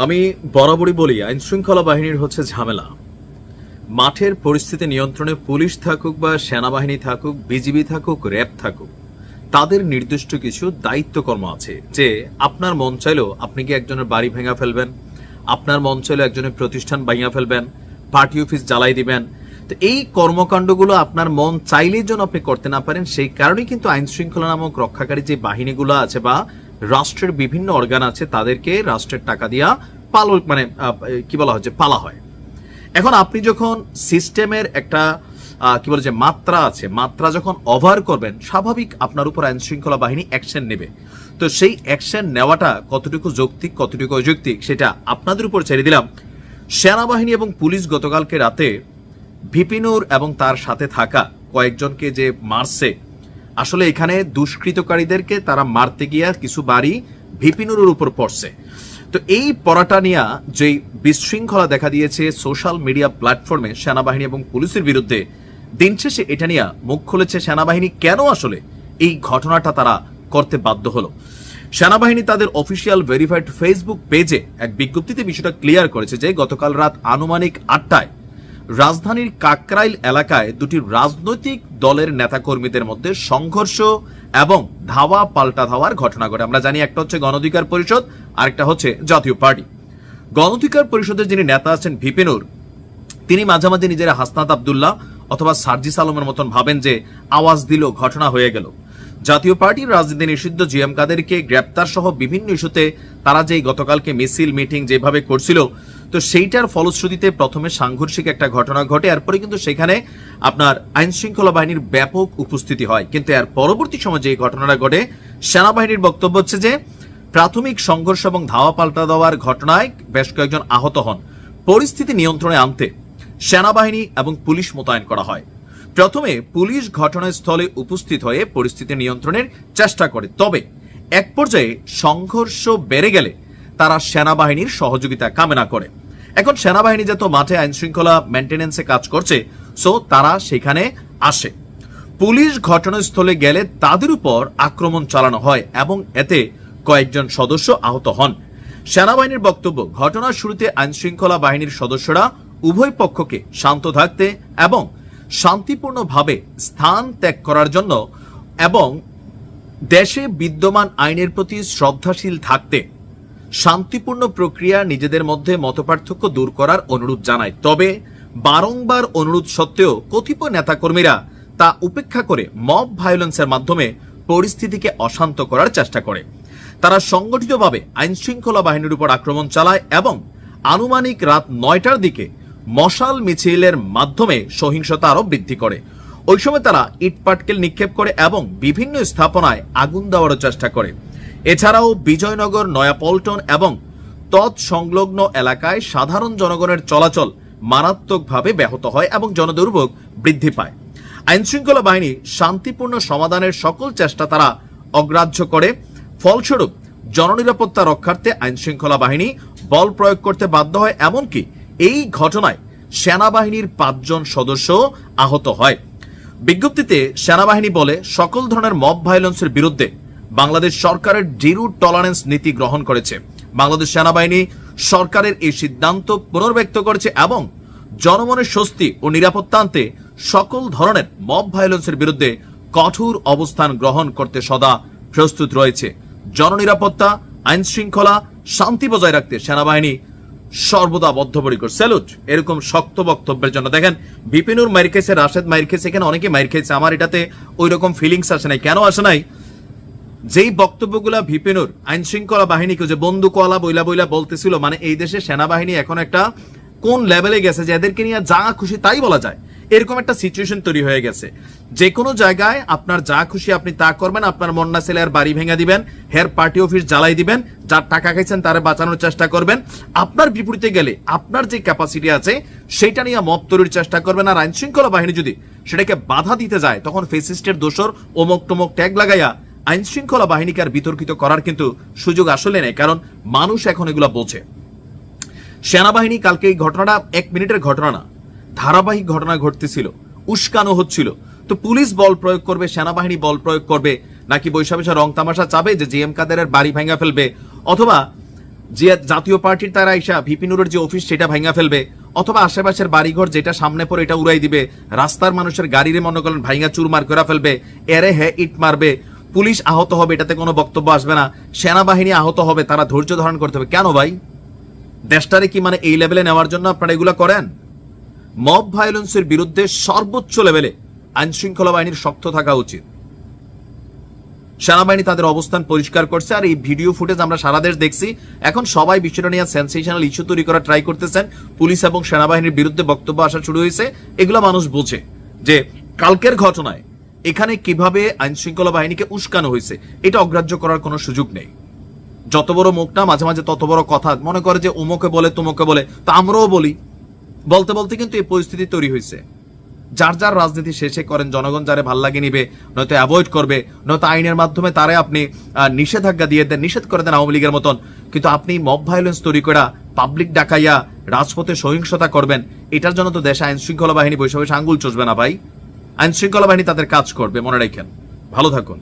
আমি বরাবরই বলি আইন শৃঙ্খলা বাহিনীর হচ্ছে ঝামেলা। মাঠের পরিস্থিতি নিয়ন্ত্রণে পুলিশ থাকুক বা সেনাবাহিনী থাকুক, বিজিবি থাকুক, র্যাব থাকুক, তাদের নির্দিষ্ট কিছু দায়িত্বকর্ম আছে। যে আপনার মন চাইলেও আপনি কি একজনের বাড়ি ভেঙে ফেলবেন, আপনার মন চাইলেও একজনের প্রতিষ্ঠান ভেঙে ফেলবেন, পার্টি অফিস জ্বালাই দিবেন। তো এই কর্মকাণ্ডগুলো আপনার মন চাইলেই যেন আপনি করতে না পারেন, সেই কারণেই কিন্তু আইন শৃঙ্খলা নামক রক্ষাকারী যে বাহিনীগুলো আছে বা রাষ্ট্রের বিভিন্ন অর্গান আছে তাদেরকে রাষ্ট্রের টাকা দিয়া পালা হয়। এখন আপনি যখন সিস্টেমের একটা মাত্রা আছে, মাত্রা যখন ওভার করবেন, স্বাভাবিক আপনার উপর আইন শৃঙ্খলা বাহিনী অ্যাকশন নেবে। তো সেই অ্যাকশন নেওয়াটা কতটুকু যৌক্তিক কতটুকু অযৌক্তিক সেটা আপনাদের উপর ছেড়ে দিলাম। সেনাবাহিনী এবং পুলিশ গতকালকে রাতে ভিপিনুর এবং তার সাথে থাকা কয়েকজনকে যে মারছে, আসলে এখানে দুষ্কৃতকারীদেরকে তারা মারতে গিয়া কিছু বাড়ি ভিপিনুরের উপর পড়ছে। তো এই পড়াটা নিয়ে যে বিশৃঙ্খলা দেখা দিয়েছে সোশ্যাল মিডিয়া প্ল্যাটফর্মে সেনাবাহিনী এবং পুলিশের বিরুদ্ধে, দিন শেষে এটা নিয়ে মুখ খুলেছে সেনাবাহিনী কেন আসলে এই ঘটনাটা তারা করতে বাধ্য হলো। সেনাবাহিনী তাদের অফিসিয়াল ভেরিফাইড ফেসবুক পেজে এক বিজ্ঞপ্তিতে বিষয়টা ক্লিয়ার করেছে যে গতকাল রাত আনুমানিক 8টায় রাজধানীর কাকরাইল এলাকায় দুটি রাজনৈতিক দলের নেতাকর্মীদের মধ্যে সংঘর্ষ এবং ধাওয়া পাল্টা ধাওয়ার ঘটনা ঘটে। আমরা জানি একটা হচ্ছে গণ অধিকার পরিষদ, আরেকটা হচ্ছে জাতীয় পার্টি। গণ অধিকার পরিষদের যিনি নেতা আছেন ভিপিনুর, তিনি মাঝে মাঝে নিজেরা হাসনাত আব্দুল্লাহ অথবা সার্জিস আলমের মতন ভাবেন যে আওয়াজ দিল ঘটনা হয়ে গেল। জাতীয় পার্টির রাজনীতি নিষিদ্ধ জিএম কাদেরকে গ্রেপ্তার সহ বিভিন্ন ইস্যুতে তারা যে গতকালকে মিছিল মিটিং যেভাবে করছিল, তো সেইটার ফলশ্রুতিতে প্রথমে সাংঘর্ষিক একটা ঘটনা ঘটে, এরপরে কিন্তু সেখানে আপনার আইন শৃঙ্খলা বাহিনীর ব্যাপক উপস্থিতি হয়। কিন্তু এর পরবর্তী সময় যে ঘটনাটা ঘটে, সেনাবাহিনীর বক্তব্য হচ্ছে যে প্রাথমিক সংঘর্ষ এবং ধাওয়া পাল্টা দেওয়ার ঘটনায় বেশ কয়েকজন আহত হন। পরিস্থিতি নিয়ন্ত্রণে আনতে সেনাবাহিনী এবং পুলিশ মোতায়েন করা হয়। প্রথমে পুলিশ ঘটনাস্থলে উপস্থিত হয়ে পরিস্থিতি নিয়ন্ত্রণের চেষ্টা করে, তবে এক পর্যায়ে সংঘর্ষ বেড়ে গেলে তারা সেনাবাহিনীর সহযোগিতা কামনা করে। এখন সেনাবাহিনী যত মাঠে আইন শৃঙ্খলা মেনটেন্যান্সে কাজ করছে, সো তারা সেখানে আসে। পুলিশ ঘটনাস্থলে গেলে তাদের উপর আক্রমণ চালানো হয় এবং এতে কয়েকজন সদস্য আহত হন। সেনাবাহিনীর বক্তব্য, ঘটনার শুরুতে আইন শৃঙ্খলা বাহিনীর সদস্যরা উভয় পক্ষকে শান্ত থাকতে এবং শান্তিপূর্ণভাবে স্থান ত্যাগ করার জন্য এবং দেশে বিদ্যমান আইনের প্রতি শ্রদ্ধাশীল থাকতে শান্তিপূর্ণ প্রক্রিয়া নিজেদের মধ্যে মতপার্থক্য দূর করার অনুরোধ জানায়। তবে বারংবার অনুরোধ সত্ত্বেও কতিপয় নেতাকর্মীরা তা উপেক্ষা করে মব ভায়োলেন্সের মাধ্যমে পরিস্থিতিকে অশান্ত করার চেষ্টা করে। তারা সংগঠিতভাবে আইন শৃঙ্খলা বাহিনীর উপর আক্রমণ চালায় এবং আনুমানিক রাত 9টার দিকে মশাল মিছিলের মাধ্যমে সহিংসতা আরো বৃদ্ধি করে। ওই সময় তারা ইটপাটকেল নিক্ষেপ করে এবং বিভিন্ন স্থাপনায় আগুন দেওয়ার চেষ্টা করে। এছাড়াও বিজয়নগর, নয়াপল্টন এবং তৎসংলগ্ন এলাকায় সাধারণ জনগণের চলাচল মারাত্মকভাবে ব্যাহত হয় এবং জনদুর্ভোগ বৃদ্ধি পায়। আইন শৃঙ্খলা বাহিনী শান্তিপূর্ণ সমাধানের সকল চেষ্টা তারা অগ্রাহ্য করে। ফলস্বরূপ জননিরাপত্তা রক্ষার্থে আইন শৃঙ্খলা বাহিনী বল প্রয়োগ করতে বাধ্য হয়। এমনকি এই ঘটনায় সেনাবাহিনীর 5 জন সদস্য আহত হয়। বিজ্ঞপ্তিতে সেনাবাহিনী বলে, সকল ধরনের মব ভায়োলেন্সের বিরুদ্ধে বাংলাদেশ সরকারের জিরো টলারেন্স নীতি গ্রহণ করেছে। বাংলাদেশ সেনাবাহিনী সরকারের এই সিদ্ধান্ত পুনর্ব্যক্ত করেছে এবং জনমনের স্বস্তি ও নিরাপত্তা আনতে সকল ধরনের মব ভায়োলেন্সের বিরুদ্ধে কঠোর অবস্থান গ্রহণ করতে সদা প্রস্তুত রয়েছে। জননিরাপত্তা, আইন শৃঙ্খলা, শান্তি বজায় রাখতে সেনাবাহিনী সর্বদা বদ্ধপরিকর। স্যালুট এরকম শক্ত বক্তব্যের জন্য। দেখেন, বিপিনুর মাইর খেয়েছে, রাশেদ মাইর খেয়েছে, এখানে অনেকে মাইর খেয়েছে। আমার এটাতে ওই রকম ফিলিংস আসে নাই। কেন আসে নাই? যেই বক্তব্যগুলা ভিপিনুর আইন শৃঙ্খলা বাহিনীকে যে বন্দুকওয়ালা বইলা বইলা বলতেছিল, মানে এই দেশে সেনাবাহিনী এখন একটা কোন লেভেলে গেছে যে এদেরকে নিয়ে যা খুশি তাই বলা যায়, এরকম একটা সিচুয়েশন তৈরি হয়ে গেছে। যে কোনো জায়গায় আপনার যা খুশি আপনি তা করবেন, আপনার মন্না ছেলে আর বাড়ি ভেঙে দিবেন, হের পার্টি অফিস জ্বালাই দিবেন, যার টাকা খাইছেন তারে বাঁচানোর চেষ্টা করবেন। আপনার বিপরীতে গেলে আপনার যে ক্যাপাসিটি আছে সেটা নিয়ে মত তৈরির চেষ্টা করবেন। আর আইন শৃঙ্খলা বাহিনী যদি সেটাকে বাধা দিতে যায়, তখন ফেসিস্টের দোষর অমুক টমক ট্যাগ লাগাইয়া আইন শৃঙ্খলা বাহিনীকে আর বিতর্কিত করার কিন্তু সুযোগ আসলে নেই, কারণ মানুষ এখন এগুলা বোঝে। সেনাবাহিনী কালকে এই ঘটনাটা 1 মিনিটের ঘটনা না, ধারাবাহিক ঘটনা ঘটতেছিল, উস্কানো হচ্ছিল। তো পুলিশ বল প্রয়োগ করবে, সেনাবাহিনী বল প্রয়োগ করবে, নাকি বৈশা বৈশা রং তামাশা চাবে যে জিএম কাদেরের বাড়ি ভেঙে ফেলবে, অথবা যে জাতীয় পার্টির তারা আইসা ভিপি নুরের যে অফিস সেটা ভাঙা ফেলবে, অথবা আশেপাশের বাড়িঘর যেটা সামনে পড়ে এটা উড়াই দিবে, রাস্তার মানুষের গাড়িরে মনে করেন ভাঙা চুরমার করে ফেলবে, এরে হে ইট মারবে, পুলিশ আহত হবে, এটাতে কোনো বক্তব্য আসবে না, সেনাবাহিনী আহত হবে, তারা ধৈর্য ধারণ করতে হবে। কেন ভাই? দেশটারে কি মানে এই লেভেলে নেওয়ার জন্য আপনারা এগুলো করেন? মব ভায়োলেন্সের বিরুদ্ধে সর্বোচ্চ লেভেলে আইন শৃঙ্খলা বাহিনীর শক্ত থাকা উচিত। সেনাবাহিনী তাদের অবস্থান পরিষ্কার করছে, আর এই ভিডিও ফুটেজ আমরা সারা দেশ দেখছি। এখন সবাই বিষয়টা নিয়ে সেন্সেশনাল ইস্যু তৈরি করা ট্রাই করতেছেন, পুলিশ এবং সেনাবাহিনীর বিরুদ্ধে বক্তব্য আসা শুরু হয়েছে। এগুলো মানুষ বোঝে যে কালকের ঘটনায় এখানে কিভাবে আইন শৃঙ্খলা বাহিনীকে উস্কানো হয়েছে, এটা অগ্রাহ্য করার কোনো সুযোগ নেই। যত বড় মুখ না, মাঝে মাঝে তত বড় কথা। মনে করে যে উমকে বলে তুমকে বলে, তা আমরাও বলি। বলতে বলতে কিন্তু এই পরিস্থিতি তৈরি হয়েছে। যার যার রাজনীতি শেষে করেন, জনগণ যারে ভাল লাগে নিবে, নয়তো অ্যাভয়েড করবে, নয়তো আইনের মাধ্যমে তারে আপনি নিষেধাজ্ঞা দিয়ে দেন, নিষেধ করে দেন আওয়ামী লীগের মতন। কিন্তু আপনি মব ভায়োলেন্স তৈরি করা, পাবলিক ডাকাইয়া রাজপথে সহিংসতা করবেন, এটার জন্য তো দেশে আইন শৃঙ্খলা বাহিনী বৈশাখে আঙ্গুল চষবে না ভাই। আইন শৃঙ্খলা বাহিনী তাদের কাজ করবে, মনে রাখেন। ভালো থাকুন।